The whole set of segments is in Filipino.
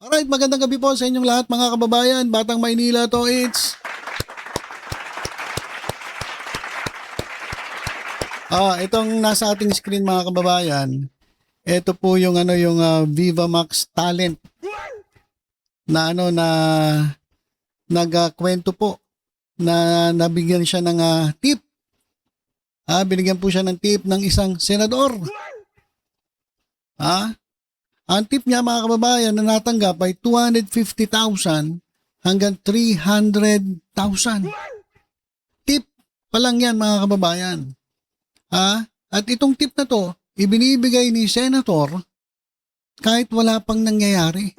Alright, magandang gabi po sa inyong lahat mga kababayan. Batang Maynila to, itong nasa ating screen mga kababayan, ito po yung Viva Max Talent na nagkwento po na nabigyan siya ng tip. Binigyan po siya ng tip ng isang senador. Ang tip niya mga kababayan na natanggap ay 250,000 hanggang 300,000. Tip pa lang yan mga kababayan. At itong tip na to, ibinibigay ni Senator kahit wala pang nangyayari.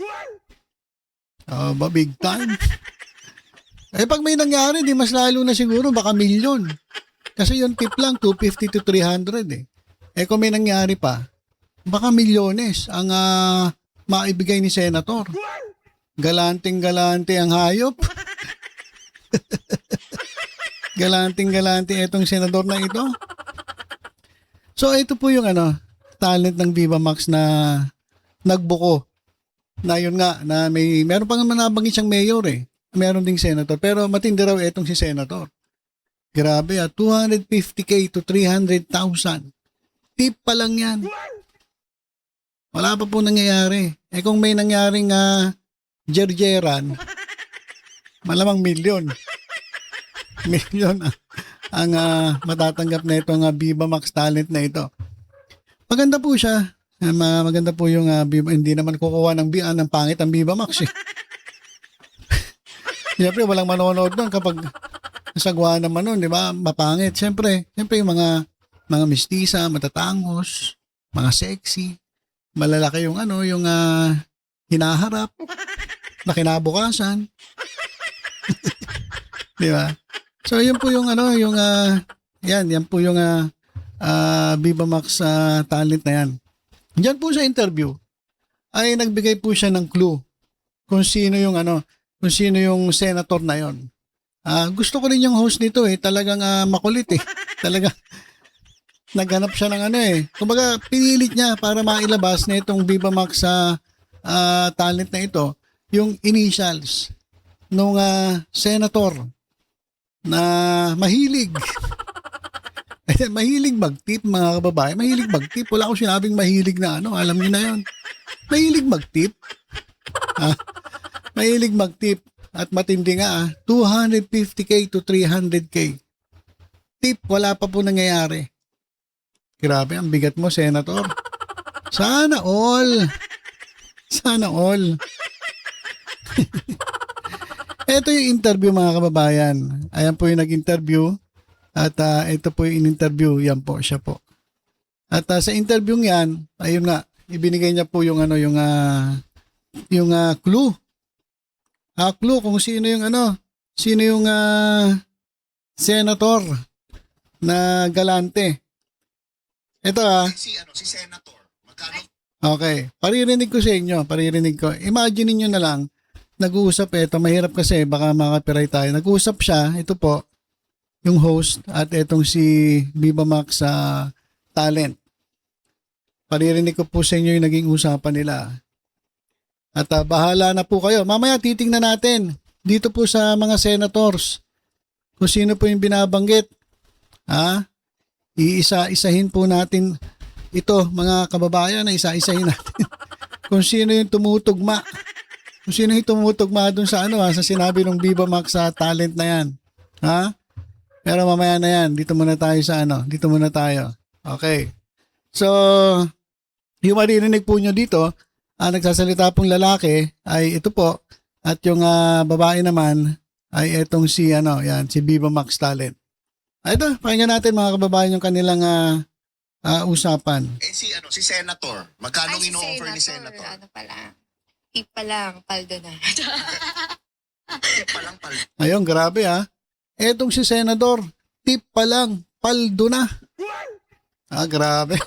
Big time. Pag may nangyari, di mas lalo na siguro baka milyon. Kasi yung tip lang, 250 to 300 kung may nangyari pa, baka milyones ang maibigay ni Senator. Galanting-galante ang hayop. Galanting-galante itong senador na ito. So ito po yung talent ng Viva Max na nagbuko. Na yun nga, na meron pang nabanggit siyang mayor Meron ding senator. Pero matindi raw itong si senator. Grabe 250k to 300,000. Tip pa lang yan. Wala pa po nangyayari. Kung may nangyaring jerjeran, malamang milyon. Milyon ang matatanggap na itong Viva Max Talent na ito. Maganda po siya. Maganda po yung hindi naman kukuha ng pangit ang Viva Max Siyempre, walang manonood nun kapag nasagwa naman nun, di ba? Mapangit. Siyempre yung mga mistisa, matatangos, mga sexy, malalaki yung hinaharap, na kinabukasan. Di ba? So, yun po yung yan po yung Viva Max talent na yan. Diyan po sa interview, ay nagbigay po siya ng clue kung sino yung senator na yon. Gusto ko rin yung host nito talagang makulit Talagang naghanap siya ng kumbaga pinilit niya para mailabas na itong Viva Max talent na ito, yung initials nung senator na mahilig. Mahilig mag-tip mga kababae. Mahilig mag-tip. Wala akong sinabing mahilig na alam niyo na yon. Mahilig mag-tip. Mahilig mag-tip. At matindi nga 250k to 300k. Tip, wala pa po nangyayari. Grabe, ang bigat mo, Senator. Sana all. Sana all. Ito yung interview mga kababayan. Ayan po yung nag-interview. At ito po yung in-interview. Yan po, siya po. At sa interview yan, ayun nga, ibinigay niya po yung clue. Clue kung sino yung senator na galante. Ito si Senator. Magkano? Okay, paririnig ko sa inyo, Imagine niyo na lang, nag-uusap ito, mahirap kasi baka makapiright tayo. Nag-uusap siya, ito po, yung host at itong si Viva Max talent. Paririnig ko po sa inyo yung naging usapan nila. At bahala na po kayo. Mamaya titingnan natin dito po sa mga senators kung sino po yung binabanggit. Iisa-isahin po natin ito mga kababayan na isa-isahin natin kung sino yung tumutugma. Kung sino yung tumutugma dun sa sa sinabi ng Viva Max talent na yan. Pero mamaya na yan. Dito muna tayo sa Dito muna tayo. Okay. So, yung maririnig po nyo dito, nagsasalita pong lalaki ay ito po. At yung babae naman ay itong si Viva Max Talent. Ito, pakinggan natin mga kababayan yung kanilang usapan. Si Senator. Magkano si ino-offer ni Senator? Ano pala? Tip pa lang, paldo na. Tip pa lang paldo. Ayun, grabe Etong si Senador, tip pa lang, paldo na. Grabe.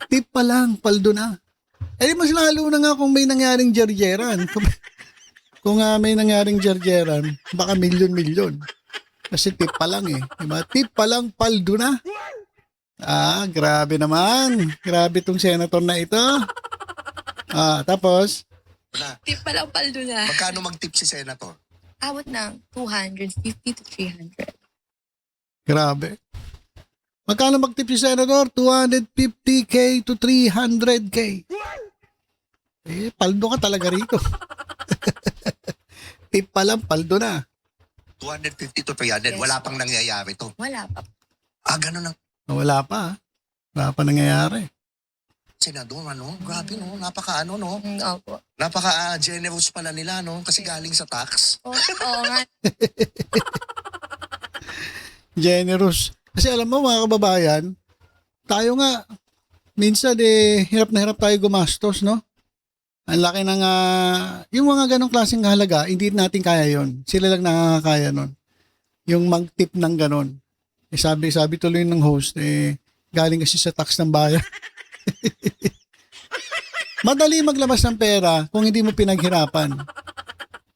Tip pa lang, paldo na. Mas lalo na nga kung may nangyaring jerjeran. Kung may nangyaring jerjeran, baka milyon-milyon. Kasi tip pa lang Diba? Tip pa lang, paldo na. Grabe naman. Grabe tong senator na ito. Tapos, Wala. Tip pa lang, paldo na. Magkano mag-tip si Senator? Abot ng 250 to 300. Grabe. Magkano mag-tip si Senator? 250K to 300K. Paldo ka talaga rito. Tip pa lang, paldo na. 250 to 300. Yes. Wala pang nangyayari to. Wala pa. Ganun ang Wala pa. Wala pa nangyayari. Senador, Grabe, no? Napaka, no? Opo. Napaka-generous pala nila, no? Kasi galing sa tax. Oo nga. Generous. Kasi alam mo mga kababayan, tayo nga, minsan hirap na hirap tayo gumastos, no? Ang laki ng, yung mga ganong klaseng halaga, hindi natin kaya yon. Sila lang nakakaya nun. Yung mag-tip ng ganon. Sabi tuloy ng host, galing kasi sa tax ng bayan. Madali maglabas ng pera kung hindi mo pinaghirapan.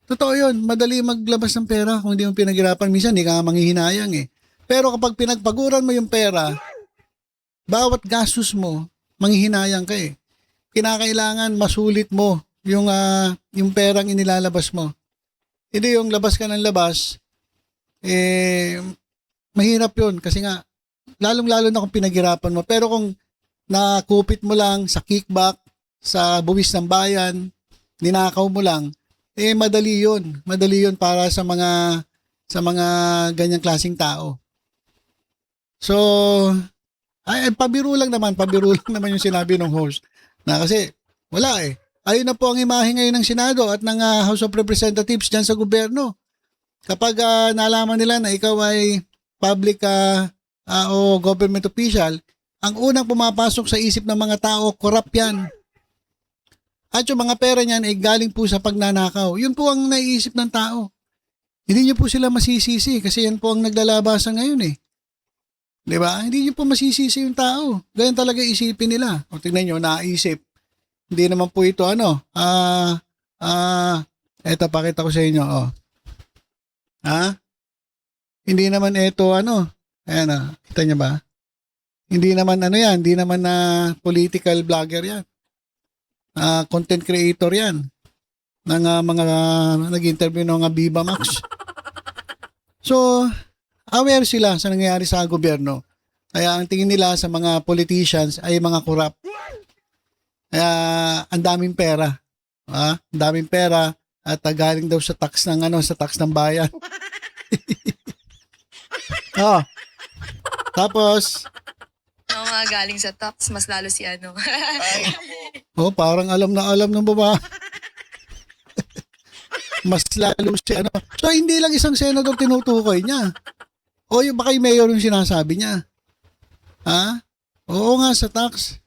Totoo yun, madali maglabas ng pera kung hindi mo pinaghirapan. Minsan, hindi ka manghihinayang eh. Pero kapag pinagpaguran mo yung pera, bawat gastos mo, manghihinayang ka eh. Kinakailangan masulit mo yung perang inilalabas mo. Hindi yung labas ka ng labas, mahirap yun kasi nga, lalong-lalo na kung pinaghirapan mo. Pero kung nakupit mo lang sa kickback, sa buwis ng bayan, ninakaw mo lang, madali yun. Madali yun para sa mga ganyang klaseng tao. So, pabiro lang naman yung sinabi ng host. Na kasi, wala eh. Ayun na po ang imahe ngayon ng Senado at ng House of Representatives dyan sa gobyerno. Kapag nalaman nila na ikaw ay public o government official, ang unang pumapasok sa isip ng mga tao, corrupt yan. At yung mga pera niyan ay galing po sa pagnanakaw. Yun po ang naiisip ng tao. Hindi niyo po sila masisisi kasi yan po ang naglalabasan ngayon eh. Di ba? Hindi niyo po masisisi yung tao. Ganyan talaga isipin nila. O tingnan niyo, naisip. Hindi naman po ito eto pakita ko sa inyo. Hindi naman ito ayan kita niyo ba? Hindi naman yan, hindi naman political vlogger yan. Content creator yan. Ng mga nag-interview ng Viva Max. So, aware sila sa nangyayari sa gobyerno. Kaya ang tingin nila sa mga politicians ay mga corrupt. Kaya ang daming pera. Ang daming pera at galing daw sa tax ng bayan. Tapos Ang mga galing sa tax, mas lalo si Ay, parang alam na alam ng babae. Mas lalo si So, hindi lang isang senador tinutukoy niya. O baka yung mayor yung sinasabi niya. Oo nga, sa tax.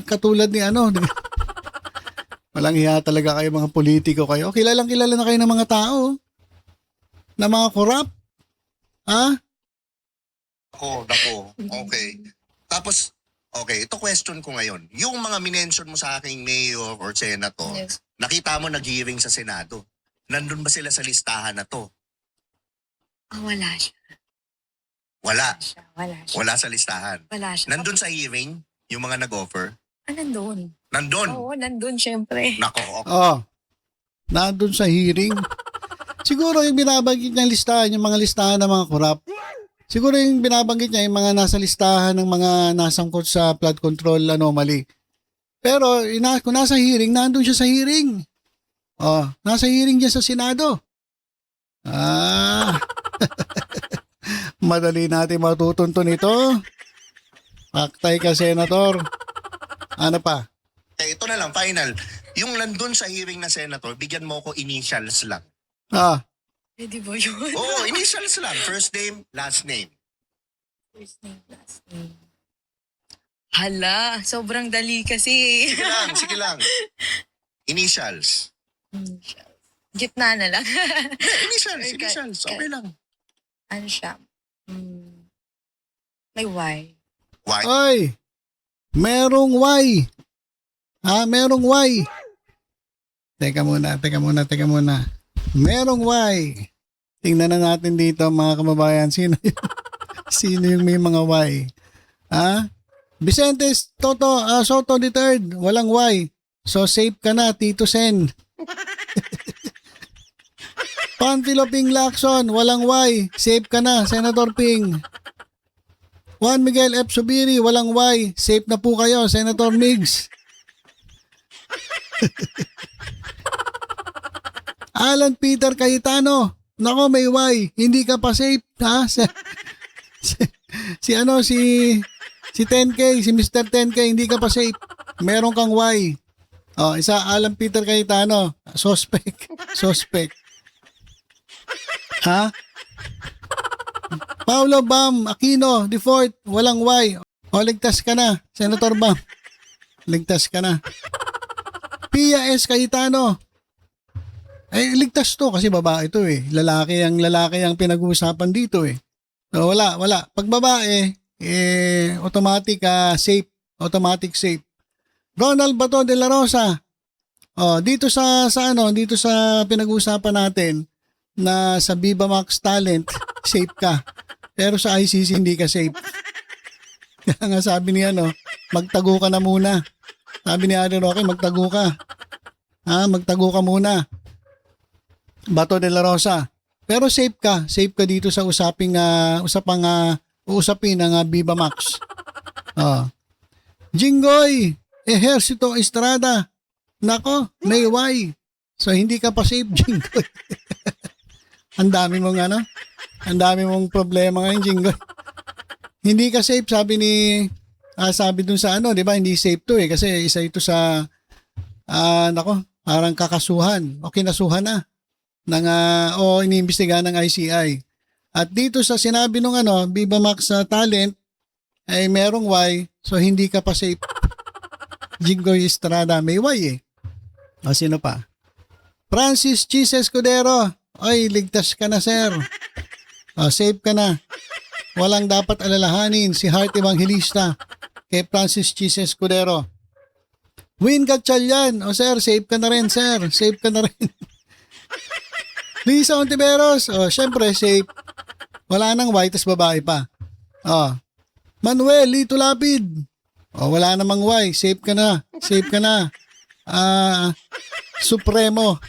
Katulad ni Walang hiya talaga kayo mga politiko kayo. Kilalang kilala na kayo ng mga tao. Na mga corrupt. Nako. Okay. Tapos, ito question ko ngayon. Yung mga minention mo sa aking mayor or senator, Yes. nakita mo nag-hearing sa Senado. Nandun ba sila sa listahan na to? Wala siya. Wala. Wala siya. Wala sa listahan. Wala siya. Nandun sa hearing, yung mga nag-offer. Nandun. Nandun. Oo, nandun syempre. Nako. Nandun sa hearing. Siguro yung binabanggit niyang listahan, yung mga listahan ng mga corrupt. Siguro yung binabanggit niya, yung mga nasa listahan ng mga nasangkot sa flood control anomaly. Pero kung nasa hearing, nandun siya sa hearing. Nasa hearing niya sa Senado. Madali natin matutunton ito. Paktay ka, Senator. Ano pa? Ito na lang, final. Yung nandun sa hearing na senator, bigyan mo ko initials lang. Pwede ba yun? Oo, initials lang. First name, last name. First name, last name. Hala, sobrang dali kasi. Sige lang. Initials. Gitna na lang. Initials. Okay lang. Ano siya? May Y. Why? Ay! Merong Y. Merong Y. Teka muna. Merong Y. Tingnan na natin dito mga kababayan. Sino yung may mga Y? Vicente Soto III. Walang Y. So safe ka na, Tito Sen. Panfilo Ping Lacson, walang Y. Safe ka na, Senator Ping. Juan Miguel F. Subiri, walang Y. Safe na po kayo, Senator Migs. Alan Peter Cayetano, nako may Y. Hindi ka pa safe, ha? Si 10K, si Mr. 10K, hindi ka pa safe. Meron kang Y. Oh, isa, Alan Peter Cayetano. Suspect. Ha? Paulo Bam Aquino, default, walang Y. O, ligtas ka na, Senator Bam. Ligtas ka na. Pia S. Cayetano. Ligtas to kasi babae to eh. Lalaki ang pinag-uusapan dito eh. So, wala. Pag babae, automatic safe. Automatic safe. Ronald Bato de la Rosa. Oh, dito sa pinag-uusapan natin na sa Viva Max Talent, safe ka. Pero sa ICC hindi ka safe. Kaya nga sabi niya magtago ka na muna. Sabi ni Ate Roque, magtago ka. Magtago ka muna. Bato de la Rosa. Pero safe ka dito sa usaping uusapin ng Viva Max. Jinggoy Ejercito Estrada. Nako, may Y. So hindi ka pa safe, Jinggoy. Ang dami mong problema ngayon, Jinggoy. Hindi ka safe, sabi dun sa di ba, hindi safe to eh kasi isa ito sa parang kakasuhan o kinasuhan na ng iniimbestigahan ng ICI. At dito sa sinabi nung Viva Max Talent ay merong Y, so hindi ka pa safe. Jinggoy Estrada, may Y eh. O sino pa? Francis Cheese Escudero. Oy, ligtas ka na, sir. Safe ka na. Walang dapat alalahanin si Heart Evangelista kay Francis Cheese Escudero. Win Gatchalian. O sir, safe ka na rin, sir. Safe ka na rin. Lisa Ontiveros. Syempre, safe. Wala nang white, tas babae pa. Manuel Lito Lapid. Wala namang Y. Safe ka na. Supremo.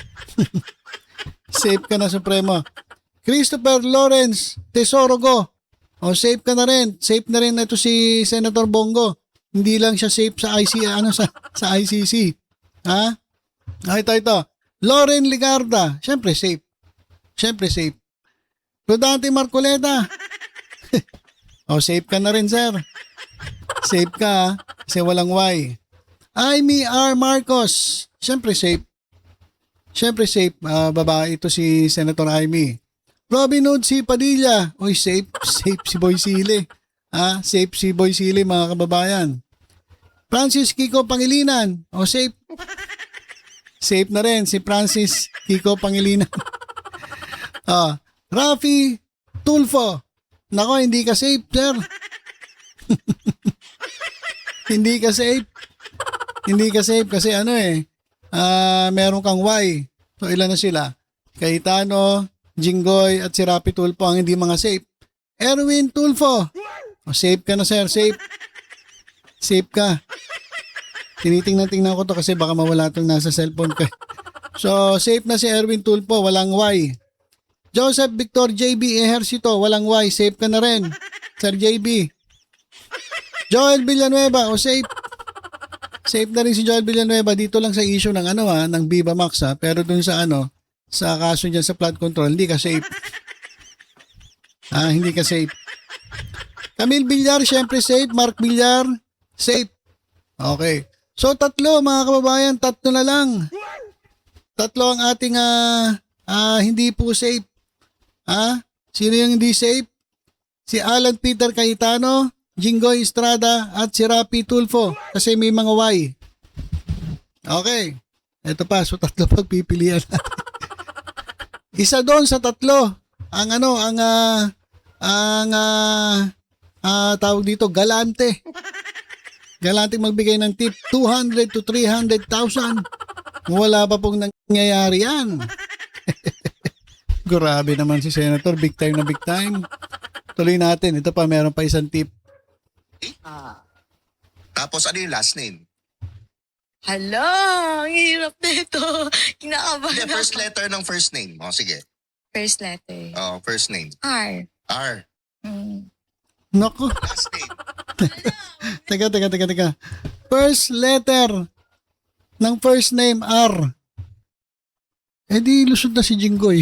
Safe ka na, Supremo. Christopher Lawrence Tesorogo. Safe ka na rin. Safe na rin ito si Senator Bongo. Hindi lang siya safe sa ICC. Ha? Ito. Lauren Ligarda. Syempre safe. Rodante Marcoleta. Safe ka na rin, sir. Safe ka, kasi walang Y. Amy R. Marcos. Syempre safe. Babae ito si Senator Amy. Robin Hood C. Padilla. Safe si Boy Sili. Safe si Boy Sili, mga kababayan. Francis Kiko Pangilinan. Safe. Safe na rin si Francis Kiko Pangilinan. Rafi Tulfo. Nako, hindi ka safe, sir. Hindi ka safe kasi meron kang Y. So ilan na sila? Cayetano, Jinggoy at si Rapi Tulfo ang hindi mga safe. Erwin Tulfo. Safe ka na, sir. Safe ka. Tinitingnan ko to kasi baka mawala itong nasa cellphone ko. So safe na si Erwin Tulfo, walang Y. Joseph Victor JB Ejercito, walang Y. Safe ka na rin, Sir JB. Joel Villanueva, safe. Safe na rin si Joel Villanueva dito lang sa issue ng ng Viva Max pero dun sa sa kaso diyan sa flood control, hindi ka safe. Hindi ka safe. Camille Villar, syempre safe. Mark Villar, safe. Okay. So tatlo, mga kababayan, tatlo na lang. Tatlo ang ating hindi po safe. Sino yung hindi safe? Si Alan Peter Cayetano, Jinggoy Estrada at si Rapi Tulfo kasi may mga Y. Okay. Ito pa, so tatlo pagpipilian natin. Isa doon sa tatlo, tawag dito, galante. Galante magbigay ng tip 200 to 300,000. Wala pa pong nangyayari yan. Grabe naman si Senator, big time na big time. Tuloy natin, ito pa, meron pa isang tip. Tapos ano yung last name? Hala, ang hirap na ito. Hindi, Kinakabahan first ako. letter ng first name. Sige. First letter. Oh, first name. R. R. Mm. Naku. Last name. Teka. First letter ng first name R. Eh di lusot na si Jinggoy.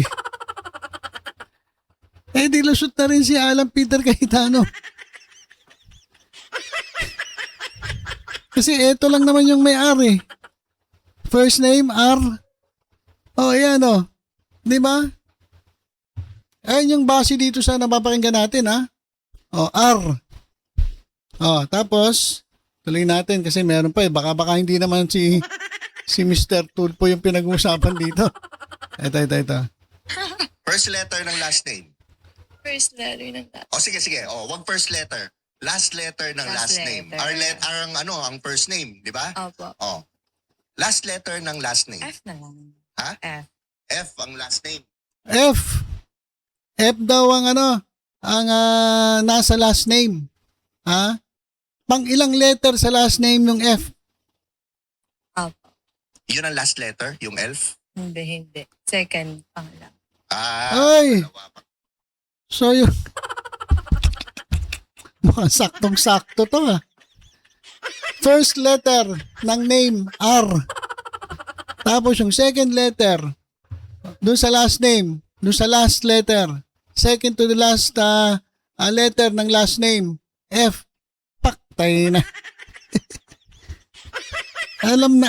Eh di lusot na rin si Alan Peter Cayetano. Kasi eto lang naman yung may R eh. First name R. Oh, ayan oh. Di ba? Ayan yung base dito sa napapakinggan natin ha. Oh, R. Oh, tapos tuloy natin kasi meron pa eh. Baka hindi naman si Mr. Tulpo yung pinag-uusapan dito. Ito. First letter ng last name. First letter ng last. Oh, sige. Oh, wag first letter. Last letter ng last, Last name. letter. R ang first name, di ba? Opo. Oh. Last letter ng last name. F na lang. Ha? F. F ang last name. F. F daw ang nasa last name. Ha? Pang ilang letter sa last name yung F? Opo. Yun ang last letter, yung elf. Hindi. Second pangalan. Ay! dalawa pa. So yun. Mukhang saktong-sakto to ha. First letter ng name, R. Tapos yung second letter, dun sa last name, dun sa last letter, second to the last letter ng last name, F. Paktay na.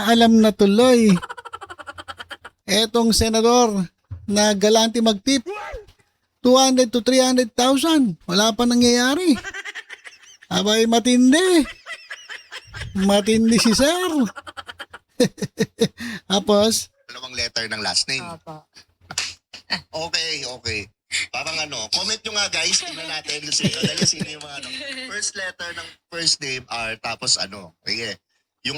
alam na tuloy. Etong senador na galante mag-tip, 200 to 300,000. Wala pa nangyayari. Abay, matindi. Matindi si sir. Tapos, Dalawang letter ng last name. Opo. Okay. Parang comment nyo nga guys, tingnan natin dahil sino yung mga first letter ng first name R, tapos sige. Yung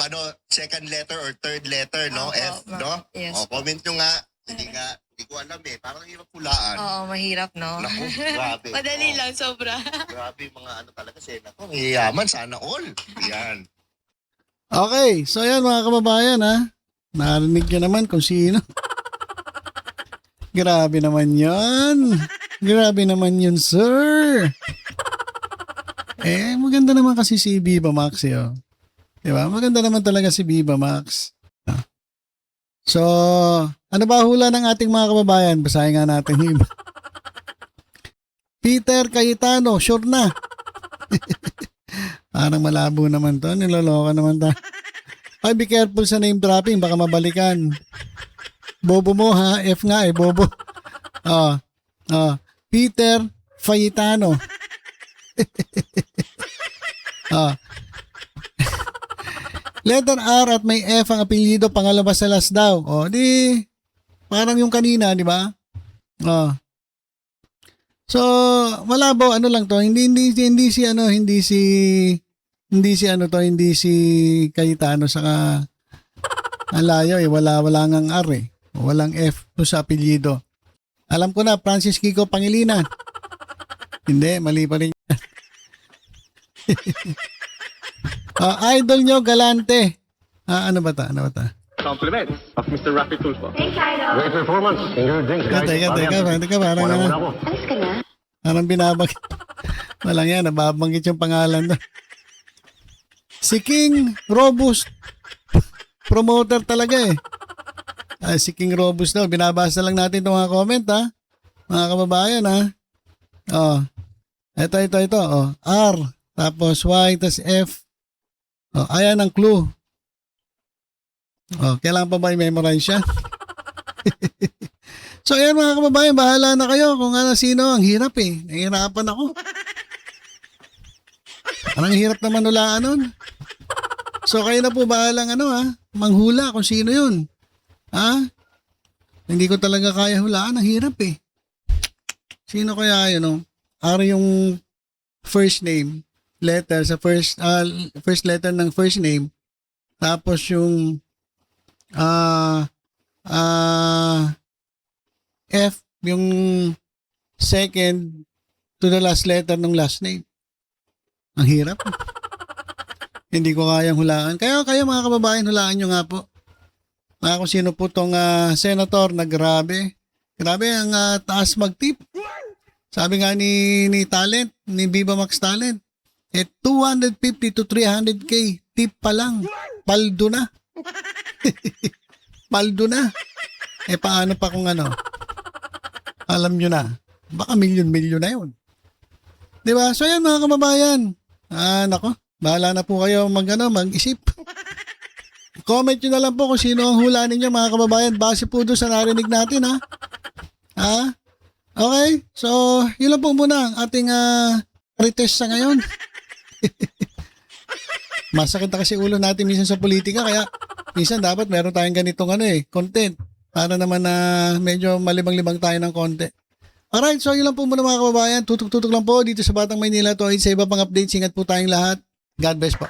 second letter or third letter, no? Opo, F, no? yes. Comment nyo nga. Hindi ko alam eh. Parang hirap hulaan. Oo, mahirap, no? Naku, grabe. Madali Oo. lang, sobra. Grabe yung mga talaga senator. Yayaman, sana all. Yan. okay. So yan mga kababayan ha. Narinig nyo naman kung sino. Grabe naman yan. Grabe naman yun, sir. Maganda naman kasi si Viva Max yun. Diba? Maganda naman talaga si Viva Max. So, ano ba hula ng ating mga kababayan? Basahin nga natin yung iba. Peter Cayetano, sure na. Parang malabo naman to. Niloloka naman to. Ay, be careful sa name dropping. Baka mabalikan. Bobo mo ha. F nga bobo. Peter Cayetano. Letter R at may F ang apelyido, pangalawa sa last daw. Di parang yung kanina, di ba? So, malabo lang to. Hindi si Cayetano saka ang layo wala ngang R eh. Walang F to sa apelyido. Alam ko na, Francis Kiko Pangilinan. Hindi, mali pa rin. Idol nyo, galante. Ano ba ta? Compliments of Mr. Rafi Tulfo. Great performance in your drinks, guys. Teka, parang Alis ka na? parang binabag. Walang yan, nababanggit yung pangalan doon. Si King Robust. Promoter talaga eh. Si King Robust daw. Binabasa lang natin itong mga comment ha. Mga kababayan ha. Ito. R. Tapos Y. Tapos F. Ayan ang clue. Kailangan pa ba i-memorize siya? So ayan mga kababayan, bahala na kayo kung sino. Ang hirap eh. Nahihirapan ako. Parang hirap naman hulaan nun. So kayo na po bahalang manghula kung sino yun. Hindi ko talaga kaya hulaan. Ang hirap eh. Sino kaya yun? R yung first name. Letter sa first letter ng first name, tapos yung F yung second to the last letter ng last name. Ang hirap. Hindi ko kayang hulaan. Kaya kayo mga kababayan, hulaan nyo nga po. Kung sino po tong senator na grabe. Grabe, ang taas mag-tip. Sabi nga ni Talent, ni Viva Max Talent, 250 to 300k tip pa lang. Paldo na. Paldo na. Paano pa kung ano? Alam nyo na. Baka milyon-milyon na yun. Diba? So yan mga kababayan. Nako. Bahala na po kayo mag-isip. Comment nyo na lang po kung sino ang hula ninyo mga kababayan. Base po doon sa narinig natin ha. Okay? So, yun lang po muna ang ating retest sa ngayon. Masakit na kasi ulo natin minsan sa politika kaya minsan dapat meron tayong ganitong content para naman na medyo malibang-libang tayo ng konti. Alright, so yun lang po muna mga kababayan. Tutok-tutok lang po dito sa Batang Maynila. To sa iba pang updates. Ingat po tayong lahat. God bless po.